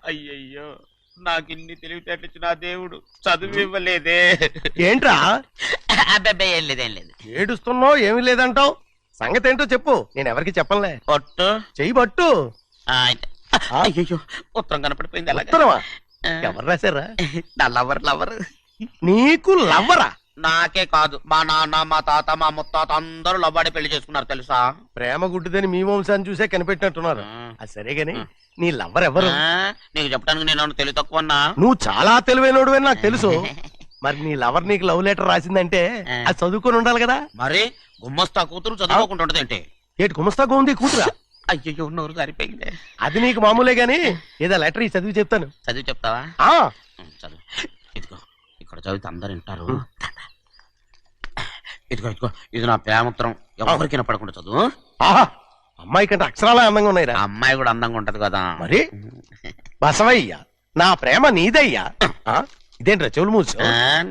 అయ్యయ్యో, నాకు ఇన్ని తెలివితేటలు ఇచ్చిన దేవుడు చదువు ఇవ్వలేదే. ఏంట్రా అబ్బాయి ఏం లేదు, ఏం లేదు. ఏడుస్తున్నావు? ఏమి లేదంటావు? సంగతి ఏంటో చెప్పు, నేను ఎవరికి చెప్పనులే. పట్టు చెయ్యి పట్టు. అయ్యో, ఉత్తరం కనపడిపోయింది. ఉత్తరమా? ఎవరు రాశారా? నా లవర్. నీకు లవ్వరా? నాకే కాదు, మా నాన్న, మా తాత, మా ముత్తాత అందరూ లవ్వాడి పెళ్లి చేసుకున్నారు తెలుసా. ప్రేమ గుడ్డిదని మీ వంశాన్ని చూసే కనిపెట్టినట్టున్నారు. అది సరే గాని నీ లవ్వర్ ఎవరు? నీకు చెప్పడానికి నేను తెలివి తక్కువన్నా? నువ్వు చాలా తెలివైనడు అని నాకు తెలుసు. మరి నీ లవర్ నీకు లవ్ లెటర్ రాసిందంటే అది చదువుకొని ఉండాలి కదా. మరి గుమ్మస్తా కూతురు చదువుకోకుండా ఉంటది ఏంటి? ఏటి గుమస్తా ఉంది కూతురా? అయ్యో, నోరు సరిపోయింది. అది నీకు మామూలే గాని ఏదో లెటర్ ఈ చదివి చెప్తాను. చదివి చెప్తావా? చదువు. ఇదిగో, ఇక్కడ చదివితే అందరు వింటారు. ఇదిగో, ఇది నా ప్రేమోత్తరం. ఎవరికి పడకుండా చదువు. అమ్మాయి కంటే అక్షరాలే అందంగా ఉన్నాయిరా. అమ్మాయి కూడా అందంగా ఉంటది కదా. మరి బసవయ్య, నా ప్రేమ నీదయ్యా. ఇదేంట్రా చెవులు మూసు?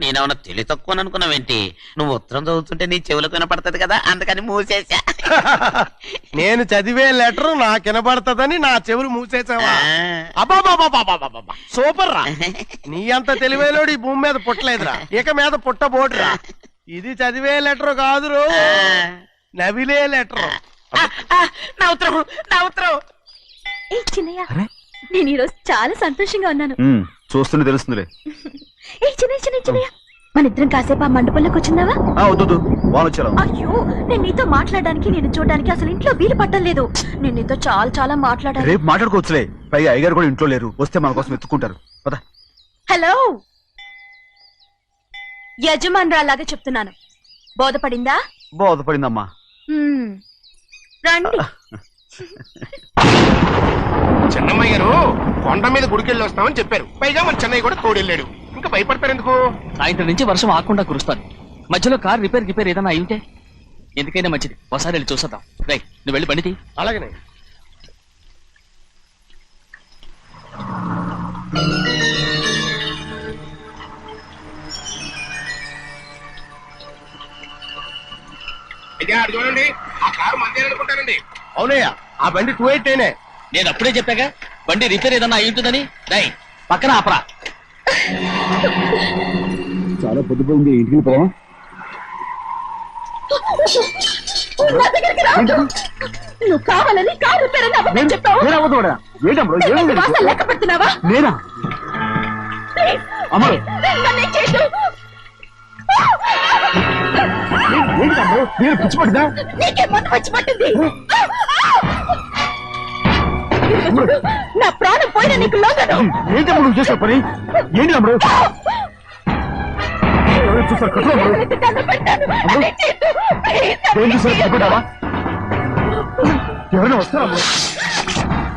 నేనేమన్నా తెలివి తక్కువ అనుకున్నావేంటి? నువ్వు ఉత్తరం చదువుతుంటే నీ చెవులకు వినపడుతుంది కదా, అందుకని మూసేసా. నేను చదివే లెటర్ నాకు వినపడుతుందని నా చెవులు మూసేసావా? అబ్బాబాబాబాబాబాబా, సూపర్ రా. నీ అంత తెలివైనోడు ఈ భూమి మీద పుట్టలేదురా, ఇక మీద పుట్టబోడురా. ఇది చదివే లెటర్ కాదురు, నవిలే లెటర్. నా ఉత్తరం. ఏ చిన్నయ్య, నేను ఈరోజు చాలా సంతోషంగా ఉన్నాను. చూస్తుంటే తెలుస్తుందిలే. ఏ చిన్నయ్య, మన ఇద్దరం కాసేపు ఆ మండపంలోకి వచ్చిందావా? వద్దు, వాళ్ళు వచ్చారు. అయ్యో, నేను నీతో మాట్లాడడానికి, నేను చూడడానికి అసలు ఇంట్లో వీలు పట్టలేదు. నేను నీతో చాలా చాలా మాట్లాడాలి. రేపు మాట్లాడుకోవచ్చులే, పైగా అయ్యగారు కూడా ఇంట్లో లేరు, వస్తే మన కోసం ఎత్తుకుంటారు. హలో, యజమానురాలాగా చెప్తున్నాను, బోధపడిందా? బోధపడిందమ్మా. రండి. చెన్నమ్మ గారు కొండ మీద గుడికెళ్ళి వస్తామని చెప్పారు. పైగా మన చెన్నయ్య కూడా తోడెళ్ళాడు. ఇంకా భయపడతారు ఎందుకు? సాయంత్రం నుంచి వర్షం ఆకుండా కురుస్తాను. మధ్యలో కార్ రిపేర్ ఏదైనా అయింటే ఎందుకైనా మంచిది, ఒకసారి వెళ్ళి చూసేద్దాం. రై, నువ్వు వెళ్ళి బండి. అలాగనే. చూడండి, ఆ కారు మందే అనుకుంటానండి. అవునయ్యా, ఆ బండి 288. నేను అప్పుడే చెప్పాగా బండి రిపేర్ ఏదన్నా అయి ఉంటుందని. రై, పక్కన ఆపరా. చాలా పొద్దుపోయింది, ఇంటికి పోవా? నువ్వు కావాలని కారు రిపేర్ అని అబద్ధం చెప్పావు. లెక్క పెడుతున్నావా? నేనా? అమ్మడు పిచ్చి పట్టిందా? నీకే మొన్న వచ్చి పట్టింది. నా ప్రాణం పోయినా నీకు లోగను. ఏంటి అమ్మ నువ్వు చేసే పని? ఏంటి అమ్మడు? చూసారు చూసారా? ఎవరైనా వస్తారా?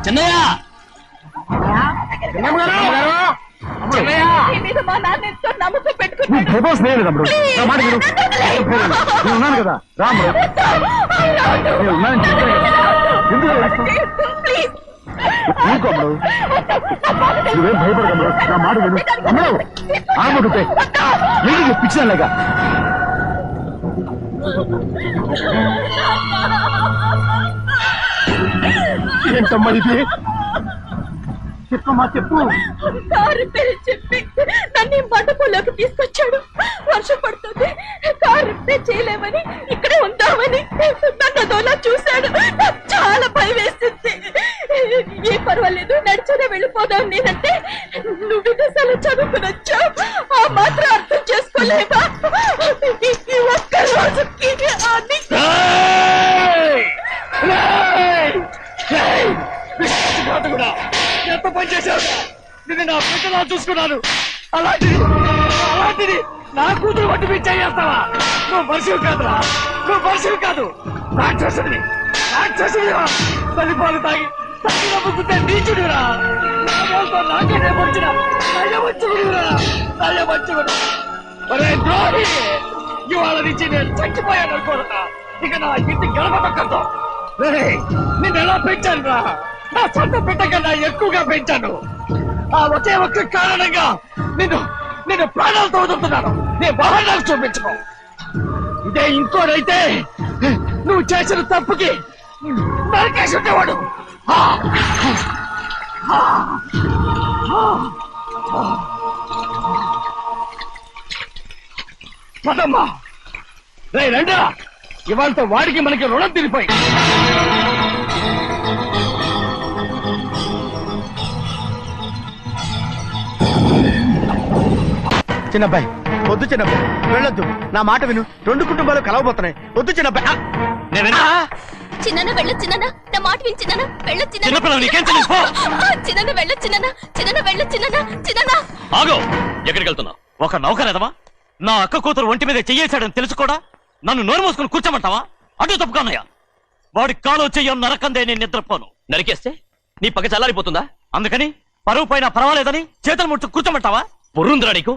చిన్నయ్య, మా నాన్న ఎంతో నమ్మకం పెట్టుకున్నాడు. ఉన్నాను కదా, రామ్మడు. ఊరుకోమ్మడు, నువ్వేం భయపడకమ్మడు, నా మాట విను. అమ్మడు ఆగమంటుంటే ఏంటి పిచ్చిదానిలాగా? ఏంటమ్మా ఇది? చెప్పమ్మా, చెప్పు. కారు పేరు చెప్పి నన్ను మండపంలోకి తీసుకొచ్చాడు. వర్షం పడుతుంది, కారు రిపేర్ చేయలేమని ఇక్కడే ఉందామని నన్ను అదోలా చూశాడు. నాకు చాలా భయం వేసింది. ఏ పర్వాలేదు, నడిచనే వెళ్ళిపోదాం నేనంటే, నువ్వు విదేశాలు చదువుకుని వచ్చావు, ఆ మాత్రం అర్థం చేసుకోలేవా? ఈ ఒక్క రోజుకి ఎంత పని చేశావు? నిన్ను నా బిడ్డలా చూసుకున్నాను, అలాంటిది నా కూతురు పట్టి పిచ్చేస్తావా? నువ్వు మనిషివి కాదురా, నువ్వు మనిషివి కాదు, రాక్షసుడివి. తల్లిపాలు తాగి నమ్ముకుంటే నీచుడురా. నాకే వచ్చిన నయ్యవచ్చుడు. ఒరే ద్రోహి, ఇవాళ నుంచి నేను చచ్చిపోయాను అనుకోరా. ఇక నా ఇంటి గడప తొక్కతో నిన్ను ఎలా పెంచాను రా? నా సొంత బిడ్డ కన్నా ఎక్కువగా పెంచాను. ఆ ఒకే ఒక్క కారణంగా నిన్ను ప్రాణాలతో వదులుతున్నాను. నీ వాహనాలు చూపించుకో. ఇదే ఇంకోనైతే నువ్వు చేసిన తప్పుకి నరికేసి ఉండేవాడు. పదమ్మా రే రండా ఇవాళ వాడికి మనకి రుణం తిరిగిపోయి చిన్నబ్బాయి వద్దు చిన్నబ్బాయి వెళ్ళొద్దు నా మాట విను 2 కుటుంబాలు కలవబోతున్నాయి వద్దు చిన్నబ్బాయి చిన్న వెళ్ళొచ్చినా నా మాట విని చిన్న వెళ్ళొచ్చినా చిన్న వెళ్ళొచ్చినా చిన్న వెళ్ళొచ్చినా చిన్న ఆగో ఎక్కడికి వెళ్తున్నావు? ఒక నౌకరేదవా నా అక్క కూతురు ఒంటి మీద చెయ్యేశాడని తెలుసు కూడా నన్ను నోరు మూసుకుని కూర్చోమంటావా? అటు తప్పుకున్నాయా? వాడి కాలో చెయ్యం నరకందే నేను నిద్రపోను. నరికేస్తే నీ పగ చల్లారిపోతుందా? అందుకని పరువు పైన పర్వాలేదని చేతులు ముట్టు కూర్చోమంటావా? బుర్రుందిరా నీకు?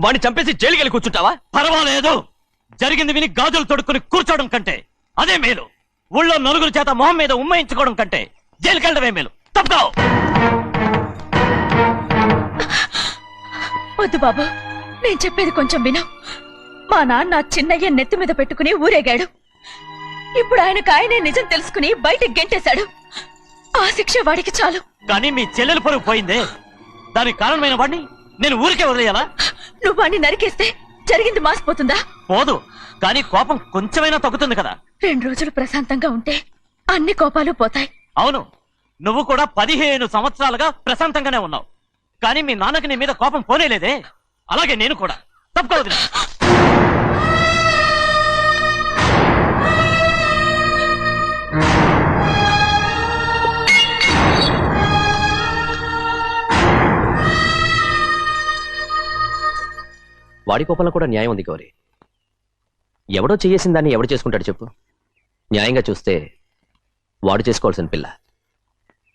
వాడిని చంపేసి జైలుకి వెళ్ళి కూర్చుంటావా? పర్వాలేదు, జరిగింది విని గాజులు తొడుక్కుని కూర్చోవడం కంటే అదే మేలు. ఊళ్ళో నలుగురు చేత మొహం మీద ఉమ్మయించుకోవడం కంటే జైలుకి వెళ్ళడమే మేలు. తప్పుకో. వద్దు బాబు, నేను చెప్పేది కొంచెం విను. మా నాన్న చిన్నయ్య నెత్తి మీద పెట్టుకుని ఊరేగాడు. ఇప్పుడు ఆయననే నిజం తెలుసుకుని బయటకు గెంటేశాడు. ఆ శిక్ష వాడికి చాలు. కానీ మీ చెల్లెలు పరువు పోయిందే, దానికి కారణమైన వాడిని నేను ఊరికే వదిలేయాలా? నువ్వు వాడిని నరికేస్తే జరిగింది మాసిపోతుందా? పోదు, కానీ కోపం కొంచెమైనా తగ్గుతుంది కదా. 2 రోజులు ప్రశాంతంగా ఉంటే అన్ని కోపాలు పోతాయి. అవును, నువ్వు కూడా 15 సంవత్సరాలుగా ప్రశాంతంగానే ఉన్నావు. కానీ మీ నాన్నకి నీ మీద కోపం పోనేలేదే. అలాగే నేను కూడా. తప్పుకోవద్దు. వాడి కోపంలో కూడా న్యాయం ఉంది గౌరీ. ఎవడో చేయేసిన దాన్ని ఎవడు చేసుకుంటాడు చెప్పు? న్యాయంగా చూస్తే వాడు చేసుకోవాల్సిన పిల్ల.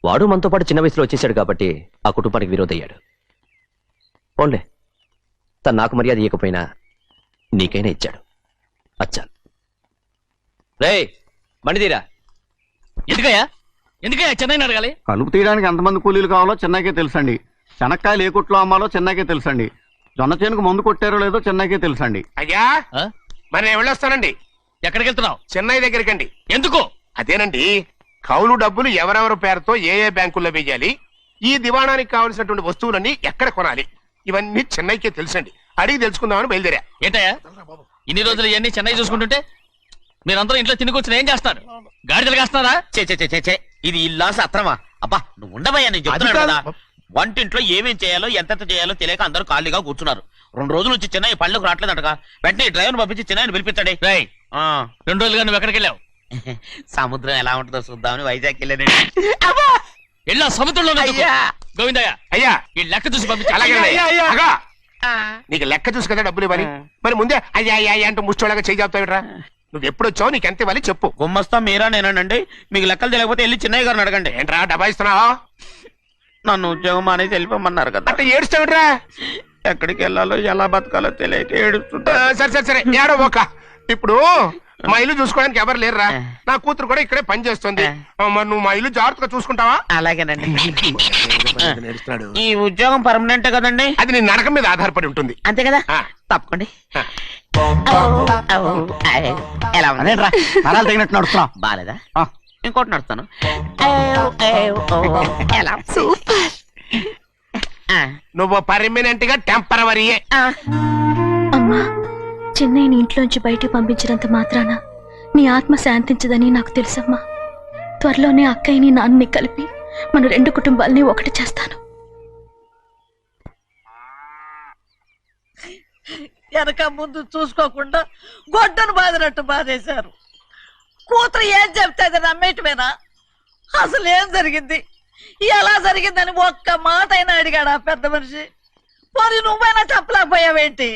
వాడు మనతో పాటు చిన్న వయసులో వచ్చేసాడు కాబట్టి ఆ కుటుంబానికి విరోధయ్యాడు. పోన్లే, తను నాకు మర్యాద ఇవ్వకపోయినా నీకైనా ఇచ్చాడు. అచ్చా రే బండిదీరా. ఎందుకయ్యా చెన్నైని అడగాలి? కలుపు తీయడానికి ఎంతమంది కూలీలు కావాలో చెన్నైకే తెలుసండి. శనక్కాయలు ఏ కొట్లో అమ్మాలో చెన్నైకే తెలుసండి. జొన్న చేనుకు మందు కొట్టారో లేదో చెన్నైకే తెలుసండి. అయ్యా మరి నేను వెళ్ళొస్తానండి. ఎక్కడికి వెళ్తున్నావు? చెన్నై దగ్గరికండి. ఎందుకు? అదేనండి, కౌలు డబ్బులు ఎవరెవరి పేరుతో ఏ ఏ బ్యాంకుల్లో వేయాలి, ఈ దివాణానికి కావలసినటువంటి వస్తువులన్నీ ఎక్కడ కొనాలి, ఇవన్నీ చెన్నైకే తెలుసండి. అడిగి తెలుసుకుందామని బయలుదేరా. ఏంటయ్యా ఇన్ని రోజులు ఇవన్నీ చెన్నై చూసుకుంటుంటే మీరందరూ ఇంట్లో తిని కూర్చొని ఏం చేస్తారు? గాడిదలు కాస్తున్నారా? చే ఇది ఇల్లా సత్రమా? అబ్బా నువ్వు ఉండబోయా, నేను చెప్తున్నాను కదా. వంటింట్లో ఏమేం చేయాలో ఎంతెంత చేయాలో తెలియక అందరూ ఖాళీగా కూర్చున్నారు. 2 రోజుల నుంచి చెన్నై పళ్ళకు రావట్లేదంటగా. వెంటనే డ్రైవర్ పంపించి చెన్నైని పిలిపించండి. 2 రోజులుగా నువ్వు ఎక్కడికి వెళ్ళావు? సముద్రం ఎలా ఉంటుందో చూద్దామని వైజాగ్ వెళ్ళానండి. వెళ్ళా సముద్రంలో గోవిందయ్య అయ్యా ఈ లెక్క చూసి పంపించి. అగా, నీకు లెక్క చూసి కదా డబ్బులు ఇవ్వాలి. మరి ముందే అయ్యా అయ్యా అంటూ ముష్టోళ్ళగా చేయి చెప్తావిడ్రా. నువ్వు ఎప్పుడు వచ్చావు, నీకు ఎంత ఇవ్వాలి చెప్పు. గుమ్మస్తా మీరా నేనండి. మీకు లెక్కలు తెలియకపోతే వెళ్ళి చిన్నయ్య గారిని అడగండి. ఏంట్రా డబ్బా ఇస్తున్నావా? నన్ను ఉద్యోగం అనేది వెళ్ళిపోమన్నారు కదా. అంటే ఏడుస్తావిడ్రా. ఎక్కడికి వెళ్ళాలో ఎలా బతకాలో తెలియక ఏడుస్తుంటా. సరే ఏడో ఒక. ఇప్పుడు మా ఇల్లు చూసుకోవడానికి ఎవరు లేరురా. నా కూతురు కూడా ఇక్కడే పని చేస్తుంది. మరి నువ్వు మా ఇల్లు జాగ్రత్తగా చూసుకుంటావా? అలాగేనండి. ఈ ఉద్యోగం పర్మనెంట్ కదండి? అది నీ నరకం మీద ఆధారపడి ఉంటుంది. అంతే కదా, తప్పకండి. ఎలా ఉంది? నరాలు తగినట్టు నడుస్తున్నా. బాలేదా? ఇంకోటి నడుస్తాను. ఎలా? సూపర్. నువ్వు పర్మనెంట్ గా టెంపరవరీయే. అమ్మా, చెన్నైని ఇంట్లోంచి బయటికి పంపించినంత మాత్రాన నీ ఆత్మ శాంతించదని నాకు తెలుసమ్మా. త్వరలోనే అక్కయ్యని నాన్నని కలిపి మన 2 కుటుంబాలని ఒకటి చేస్తాను. వెనక ముందు చూసుకోకుండా గొడ్డను బాదినట్టు బాధేశారు. కూతురు ఏం చెప్తే నమ్మేటమేనా? అసలు ఏం జరిగింది, ఎలా జరిగిందని ఒక్క మాట అయినా అడిగాడు ఆ పెద్ద మనిషి. పోనీ నువ్వైనా చెప్పలేకపోయావేంటి?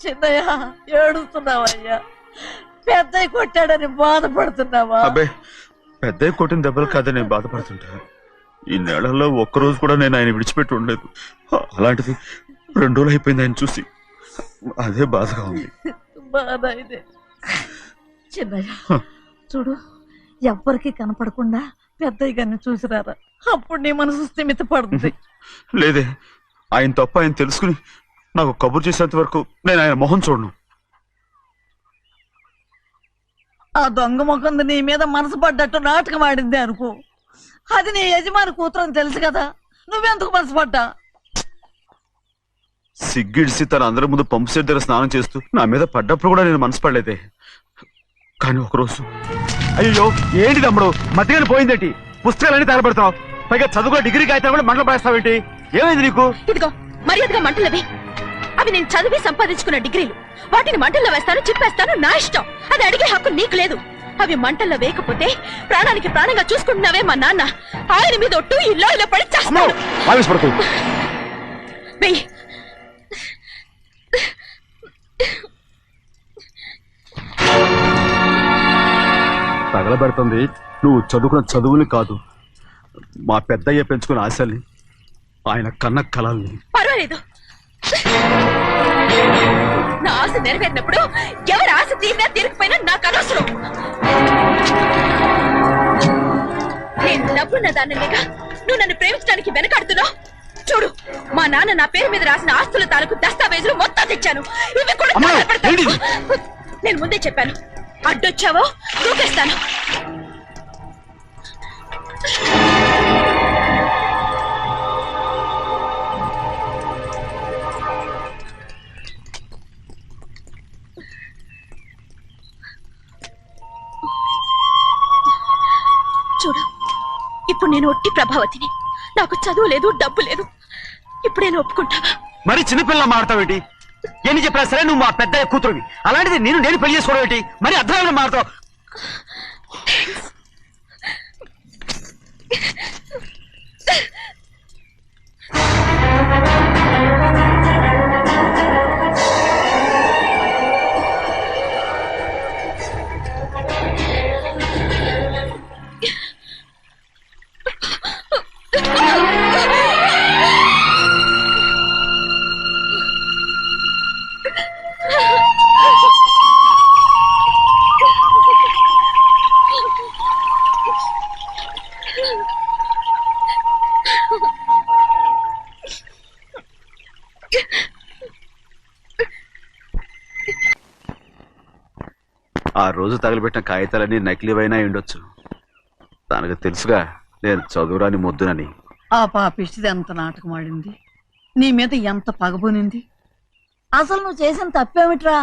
చిన్నయ్య ఏడుస్తున్నావయ్యా? పెద్దయ్య కొట్టాడని బాధపడుతున్నావా? అబ్బే, పెద్ద కొట్టిన దెబ్బలు కాదని నేను బాధపడుతుంటా. ఈ నెలలో ఒక్కరోజు కూడా నేను ఆయన విడిచిపెట్టి ఉండలేదు. అలాంటిది 2 రోజులు అయిపోయింది ఆయన చూసి. అదే బాధగా ఉంది. బాధ ఇదే. చిన్నయ్య చూడు, ఎవ్వరికి కనపడకుండా పెద్దయ్య గారిని చూసిరారా, అప్పుడు నీ మనసు స్థిమిత పడుతుంది. లేదే, ఆయన తప్ప ఆయన తెలుసుకుని నాకు కబురు చేసేంత వరకు నేను ఆయన మొహం చూడను. ఆ దొంగ ముఖంది నీ మీద మనసు పడ్డట్టు నాటకం ఆడింది అనుకో, అది నీ యజమాని కూతురు అని తెలుసు కదా, నువ్వెందుకు మనసు పడ్డా? సిగ్గిడిసి తన అందరి ముందు పంపు సెట్ దగ్గర స్నానం చేస్తూ నా మీద పడ్డప్పుడు కూడా నేను మనసు పడలేదే. కానీ ఒకరోజు అయ్యో ఏంటి తమ్ముడు మధ్యగానే పోయిందేంటి? పుస్తకాలన్నీ తగలబెడతావు, పైగా చదువుకో డిగ్రీ కాగితాలు కూడా మంటలు పడేస్తావేంటి? ఏమైంది నీకు? ఇదిగో మర్యాదగా మంటలవి. అవి నేను చదివి సంపాదించుకున్న డిగ్రీలు. వాటిని మంటల్లో వేస్తాను, చిప్పేస్తాను, నా ఇష్టం. అది అడిగే హక్కు నీకు లేదు. అవి మంటల్లో వేయకపోతే ప్రాణానికి ప్రాణంగా చూసుకుంటున్నావే మా నాన్న, ఆయన మీద ఒట్టు ఇల్లు ఇలా పడి చేస్తాను. వెయ్యి. తగలబెడుతుంది నువ్వు చదువుకున్న చదువుని కాదు, మా పెద్దయ్య పెంచుకున్న ఆశల్ని, ఆయన కన్న కళల్ని. పర్వాలేదు, నా ఆశ నెరవేరినప్పుడు ఎవరి ఆశ తీరినా తీరకపోయినా నాకు అనవసరం. నేను డబ్బున్న దానిగా నువ్వు నన్ను ప్రేమించడానికి వెనకాడుతున్నావు. చూడు, మా నాన్న నా పేరు మీద రాసిన ఆస్తుల తాలూకు దస్తావేజులు మొత్తం తెచ్చాను. ఇవి కూడా తగలబెడతాను. నేను ముందే చెప్పాను, అడ్డొచ్చావో దూకేస్తాను. చూడు, ఇప్పుడు నేను ఒట్టి ప్రభావతిని. నాకు చదువు లేదు, డబ్బు లేదు. ఇప్పుడు నేను ఒప్పుకుంటావా? మరి చిన్నపిల్ల మాడతావేటి? ఎన్ని చెప్పినా సరే నువ్వు మా పెద్ద కూతురువి, అలాంటిది నేను పెళ్లి చేసుకోవడం ఏంటి? మరి అర్థంగా మాడతావు. ఆ రోజు తగలబెట్టిన కాగితాలన్నీ నకిలీవైనా ఉండొచ్చు. తనకు తెలుసుగా నేను చదువురాని మొద్దునని. ఆ పాపిష్టిది ఎంత నాటకం ఆడింది, నీ మీద ఎంత పగబోనింది. అసలు నువ్వు చేసిన తప్పేమిట్రా?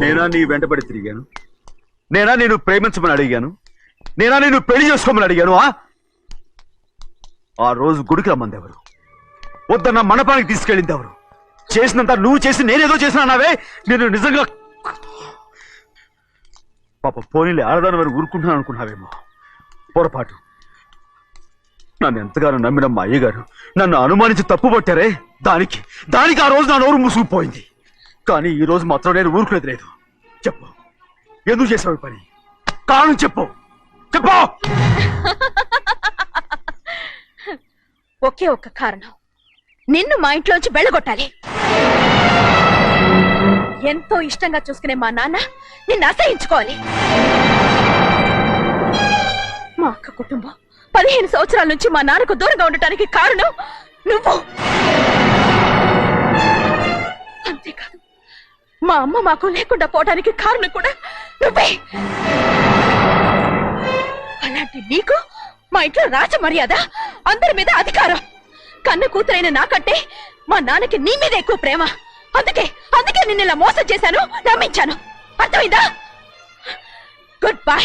నేనా నీ వెంటబడి తిరిగాను? నేనా నేను ప్రేమించమని అడిగాను? నేనా నేను పెళ్లి చేసుకోమని అడిగాను? ఆ రోజు గుడికి రమ్మంది ఎవరు? వద్దన్న మండపానికి తీసుకెళ్ళింది ఎవరు? చేసినంత నువ్వు చేసి నేనేదో చేసినా నావే. నేను నిజంగా పాప పోనీలే ఆడదాని వారు ఊరుకుంటున్నాను అనుకున్నావేమో. పొరపాటు. నన్ను ఎంతగానో నమ్మిన మా అయ్యగారు నన్ను అనుమానించి తప్పు పట్టారే, దానికి ఆ రోజు నా నోరు మూసుకుపోయింది. కానీ ఈ రోజు మాత్రం నేను ఊరుకునేది లేదు. చెప్పు, ఎందుకు చేసావు పని? కారణం చెప్పు. ఒకే ఒక్క కారణం, నిన్ను మా ఇంట్లోంచి వెళ్ళగొట్టాలి. ఎంతో ఇష్టంగా చూసుకునే మా నాన్న నిన్ను అసహించుకోవాలి. మా అక్క కుటుంబం 15 సంవత్సరాల నుంచి మా నాన్నకు దూరంగా ఉండటానికి కారణం నువ్వు. అంతేకాదు, మా అమ్మ మాకు లేకుండా పోవడానికి కారణం కూడా నువ్వే. అలాంటి నీకు మా ఇంట్లో రాజ మర్యాద, అందరి మీద అధికారం. కన్న కూతురైన నాకంటే మా నాన్నకి నీ మీద ఎక్కువ ప్రేమ. అందుకే నిన్ను ఇలా మోసం చేశాను, నమ్మించాను. అర్థమైందా? Good bye.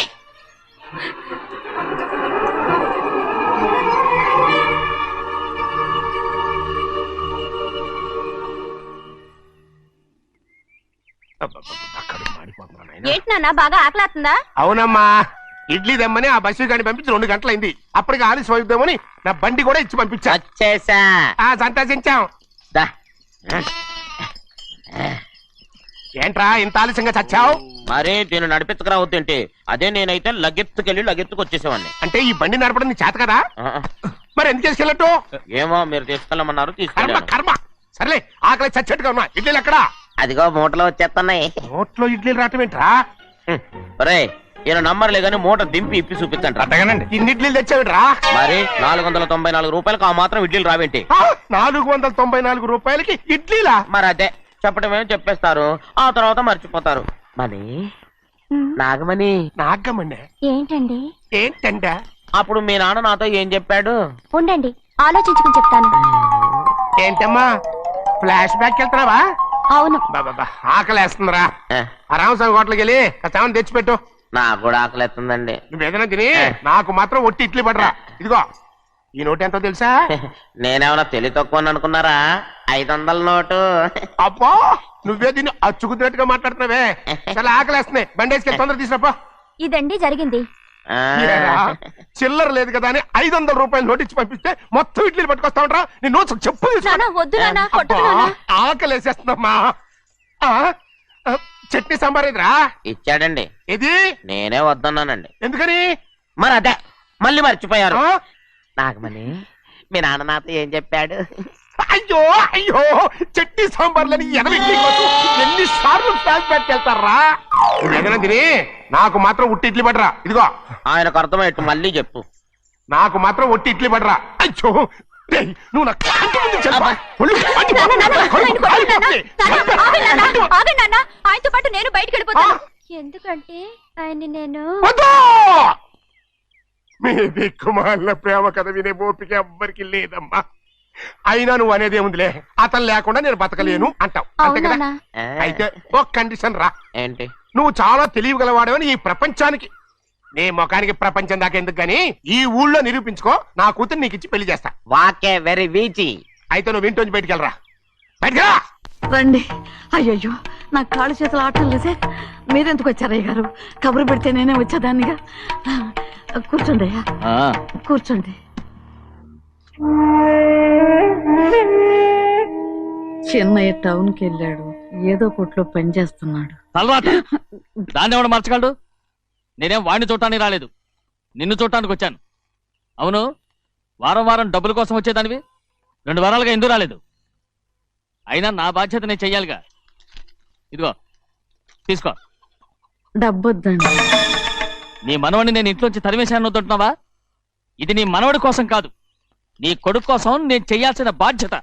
ఏంటి నాన్న, బాగా ఆకలాతుందా? అవునమ్మా, ఇడ్లీ దమ్మని ఆ బస్సు గాని పంపించి 2 గంటలైంది. అప్పటికి ఆలస్యం అవుతామని నా బండి కూడా ఇచ్చి పంపించా. సంతోషించాం. ఏంట్రా ఇంత ఆలస్యంగా చచ్చావు? మరే దీన్ని నడిపించకరావద్దేంటి? అదే నేనైతే లగెత్తుకు వచ్చేసేవాడిని. అంటే ఈ బండి నడపడం నీ చేత కదా? మరి ఎందుకు చేసుకెళ్ళట్టు? ఏమో, మీరు తీసుకెళ్ళమన్నారు, కర్మ. సర్లే, ఆకలి చచ్చట్టుగా ఉన్నా. ఇడ్లీలు ఎక్కడా? అదిగో మూటలో వచ్చేస్తున్నాయి. నోట్లో ఇడ్లీలు రావటం ఏంట్రా? ఒరే ఈయన నంబర్లే గాని మూట దింపి ఇప్పి చూపించండి. అట్టగానండి. ఇన్ని ఇడ్లీలు తెచ్చావిడ్రా? మరి 494 రూపాయలకు ఆ మాత్రం ఇడ్లీలు రావేంటి? 494 రూపాయలకి ఇడ్లీలా? మరి అదే చెప్పడమేమో చెప్పేస్తారు, ఆ తర్వాత మర్చిపోతారు. మని నాగమణి నాగమ్మండి. ఏంటండి? ఏంటంట? అప్పుడు మీ నాన్న నాతో ఏం చెప్పాడు? ఉండండి ఆలోచించుకుని చెప్తాను. ఏంటమ్మా ఫ్లాష్ బ్యాక్ వెళ్తున్నావా? అవును. బాబా ఆకలేస్తుందిరా. ఆ, ఆ రామస్వామి హోటల్కి వెళ్ళి కచామని తెచ్చిపెట్టు. నాకు కూడా ఆకలిస్తుందండి. నువ్వేదైనా తిని నాకు మాత్రం ఒట్టి ఇడ్లీ పడరా. ఇదిగో ఈ నోటు ఎంతో తెలుసా? నేనేమన్నా తెలివి తక్కువ అనుకున్నారా? 500 నోటు. అబ్బా నువ్వే దీన్ని అచ్చుకుతున్నట్టుగా మాట్లాడుతున్నావే. చాలా ఆకలేస్తున్నాయి, బండేసుకెళ్ళి తొందర తీసినప్పా. ఇదండి జరిగింది. ఆ, చిల్లర లేదు కదా అని 500 రూపాయలు నోటు ఇచ్చి పంపిస్తే మొత్తం ఇడ్లీలు పట్టుకొస్తా ఉంటా. నీ నోట్స్ చెప్పు తీసుకో. నానా వద్దు నానా, అబ్బా, కొట్టకు నానా. ఆకలేసేస్తుందమ్మా. ఆ, ఆ, చట్నీ సాంబార్ ఇదిరా? ఇచ్చాడండి. ఇది నేనే వద్దన్నానండి. ఎందుకని? మరి అదే మళ్ళీ మర్చిపోయారు. ఆ? నాగమణి మీ నాన్న నాతో ఏం చెప్పాడు? అయ్యో అయ్యో చట్నీ సాంబార్లని ఎన్ని సార్లు ఫ్లాష్ బ్యాక్ వెళ్తారా? ఏదైనా తిని నాకు మాత్రం ఉట్టి ఇడ్లీ పడరా. ఇదిగో ఆయనకు అర్థమయ్యట్టు మళ్ళీ చెప్పు. నాకు మాత్రం ఒట్టి ఇడ్లీ పడరా. అయ్యో రేయ్, నువ్వు నా కంటి ముందు చెప్పా. ఒళ్ళు మండి నానా, నానా, కడుపు ఆయన కొట్టకు నానా. కాలిపోతుంది. నానా, ఆగండి నానా, ఆగండి నానా. ఆయనతో పాటు నేను బయటికి వెళ్ళిపోతాను. ఎందుకంటే ఆయన్ని నేను వద్దు! మీ దిక్కుమాలిన ప్రేమ కథ వినే ఓపిక ఎవ్వరికి లేదమ్మా. అయినా నువ్వు అనేది ఏముందిలే, అతను లేకుండా నేను బతకలేను అంటావు అంతే కదా? అవునా? ఆ, అయితే ఒక కండిషన్ రా. ఏంటి? నువ్వు చాలా తెలియగలవాడవని ఈ ప్రపంచానికి, నీ ముఖానికి ప్రపంచం దాకా ఎందుకు గాని ఈ ఊళ్ళో నిరూపించుకో. నా కూతురు నీకు ఇచ్చి పెళ్లి చేస్తా. వాకే వెరీ వీచి. అయితే నువ్వు ఇంటి నుంచి బయటికి వెళ్ళరా. బయటికి రా. రండి. అయ్యయ్యో నా కాళ్ళు చేతులు ఆటలు లేసే. మీరెందుకు వచ్చారయ్య గారు? కబురు పెడితే నేనే వచ్చేదాన్నిగా. కూర్చోండి అయ్యా, కూర్చోండి. చిన్నయ్య టౌన్కి వెళ్ళాడు, ఏదో కొట్లో పని చేస్తున్నాడు. తలరాట దాన్ని ఎవడు మార్చగలడు? నేనేం వాడిని చూడటానికి రాలేదు, నిన్ను చూడటానికి వచ్చాను. అవును, వారం వారం డబ్బుల కోసం వచ్చేదానివి 2 వారాలుగా ఎందుకు రాలేదు? అయినా నా బాధ్యత నేను చెయ్యాలిగా. ఇదిగో తీసుకో. డబ్బొద్దండి. నీ మనవడిని నేను ఇంట్లోంచి తరిమేశాను వద్దంటున్నావా? ఇది నీ మనవడి కోసం కాదు, నీ కొడుకు కోసం నేను చెయ్యాల్సిన బాధ్యత.